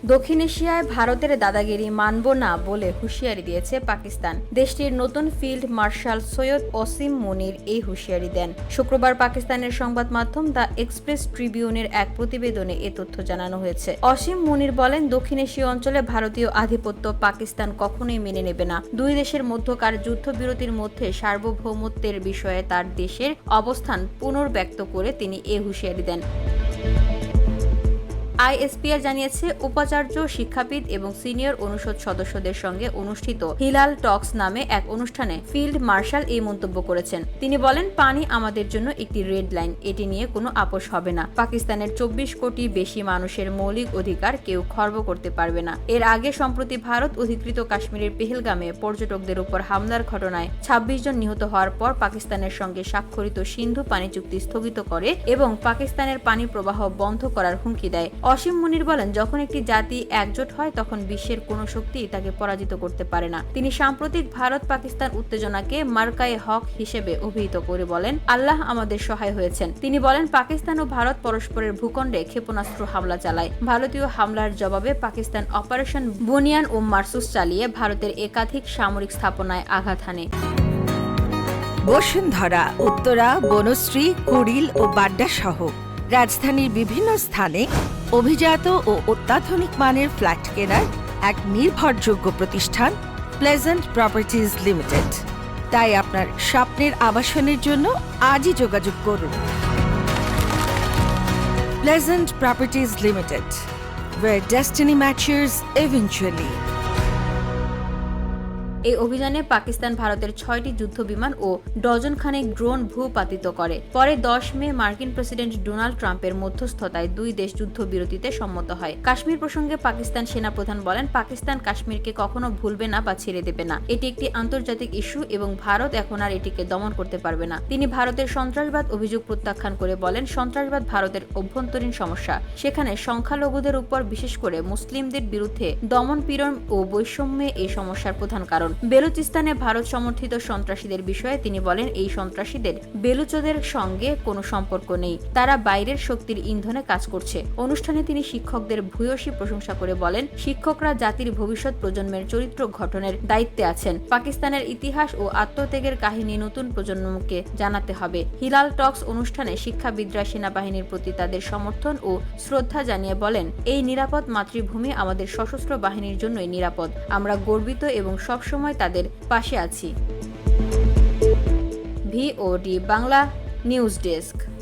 দক্ষিণ এশিয়ায় ভারতের দাদাগিরি মানব না বলে হুঁশিয়ারি দিয়েছে পাকিস্তান। দেশটির নতুন ফিল্ড মার্শাল সৈয়দ অসীম মুনির এই হুঁশিয়ারি দেন। শুক্রবার পাকিস্তানের সংবাদ মাধ্যম দ্য এক্সপ্রেস ট্রিবিউনের এক প্রতিবেদনে এ তথ্য জানানো হয়েছে। অসীম মুনির বলেন, দক্ষিণ এশীয় অঞ্চলে ভারতীয় আধিপত্য পাকিস্তান কখনোই মেনে নেবে না। দুই দেশের মধ্যকার যুদ্ধবিরতির মধ্যে সার্বভৌমত্বের বিষয়ে তার দেশের অবস্থান পুনর্ব্যক্ত করে তিনি এ হুঁশিয়ারি দেন। আইএসপিআর জানিয়েছে, উপাচার্য, শিক্ষাবিদ এবং সিনিয়র অনুষদ সদস্যদের সঙ্গে অনুষ্ঠিত হিলাল টকস নামে এক অনুষ্ঠানে ফিল্ড মার্শাল এই মন্তব্য করেছেন। তিনি বলেন, পানি আমাদের জন্য একটি রেড লাইন, এটি নিয়ে কোনো আপোষ হবে না। পাকিস্তানের 24 কোটি বেশি মানুষের মৌলিক অধিকার কেউ খর্ব করতে পারবে না। এর আগে সম্প্রতি ভারত অধিকৃত কাশ্মীরের পেহেলগামে পর্যটকদের উপর হামলার ঘটনায় 26 জন নিহত হওয়ার পর পাকিস্তানের সঙ্গে স্বাক্ষরিত সিন্ধু পানি চুক্তি স্থগিত করে এবং পাকিস্তানের পানি প্রবাহ বন্ধ করার হুমকি দেয়। অসীম মুনির বলেন, যখন একটি জাতি একজোট হয় তখন বিশ্বের কোনো শক্তি তাকে পরাজিত করতে পারে না। তিনি সাম্প্রতিক ভারত পাকিস্তান উত্তেজনাকে মার্কায়ে হক হিসেবে অভিহিত করে বলেন, আল্লাহ আমাদের সহায় হয়েছেন। তিনি বলেন, পাকিস্তান ও ভারত পরস্পরের ভূখণ্ডে ক্ষেপণাস্ত্র হামলা চালায়। ভারতীয় হামলার জবাবে পাকিস্তান অপারেশন বুনিয়ান ও মারসুস চালিয়ে ভারতের একাধিক সামরিক স্থাপনায় আঘাত হানে। বসুন্ধরা, উত্তরা, বনশ্রী, কুড়িল ও বাড্ডা সহ রাজধানীর বিভিন্ন স্থানে অভিজাত ও অত্যাধুনিক মানের ফ্ল্যাট কেনার এক নির্ভরযোগ্য প্রতিষ্ঠান প্লেজেন্ট প্রপার্টিজ লিমিটেড। তাই আপনার স্বপ্নের আবাসনের জন্য আজই যোগাযোগ করুন। Pleasant properties limited, where destiny matches eventually. এই অভিযানে পাকিস্তান ভারতের 6টি যুদ্ধ বিমান ও ডজন খানেক ড্রোন ভূপাতিত করে। পরে 10 মে মার্কিন প্রেসিডেন্ট ডোনাল্ড ট্রাম্পের মধ্যস্থতায় দুই দেশ যুদ্ধবিরতিতে সম্মত হয়। কাশ্মীর প্রসঙ্গে পাকিস্তান সেনাপ্রধান বলেন, পাকিস্তান কাশ্মীরকে কখনো ভুলবে না বা ছেড়ে দেবে না। এটি একটি আন্তর্জাতিক ইস্যু এবং ভারত এখন আর এটিকে দমন করতে পারবে না। তিনি ভারতের সন্ত্রাসবাদ অভিযোগ প্রত্যাখ্যান করে বলেন, সন্ত্রাসবাদ ভারতের অভ্যন্তরীণ সমস্যা। সেখানে সংখ্যালঘুদের উপর, বিশেষ করে মুসলিমদের বিরুদ্ধে দমন-পীড়ন ও বৈষম্যে এই সমস্যার প্রধান কারণ। বেলুচিস্তানে ভারত সমর্থিত সন্ত্রাসীদের বিষয়ে তিনি বলেন, এই সন্ত্রাসীদের বেলুচদের সঙ্গে কোনো সম্পর্ক নেই, তারা বাইরের শক্তির ইন্ধনে কাজ করছে। অনুষ্ঠানে তিনি শিক্ষকদের ভূয়সী প্রশংসা করে বলেন, শিক্ষকরা জাতির ভবিষ্যৎ প্রজন্মের চরিত্র গঠনের দায়িত্বে আছেন। পাকিস্তানের ইতিহাস ও আত্মত্যাগের কাহিনী নতুন প্রজন্মকে জানাতে হবে। হিলাল টকস অনুষ্ঠানে শিক্ষাবিদরা সেনাবাহিনীর প্রতি তাদের সমর্থন ও শ্রদ্ধা জানিয়ে বলেন, এই নিরাপদ মাতৃভূমি আমাদের সশস্ত্র বাহিনীর জন্যই নিরাপদ। আমরা গর্বিত এবং সবসময় তাদের পাশে আছি। VOD Bangla news desk.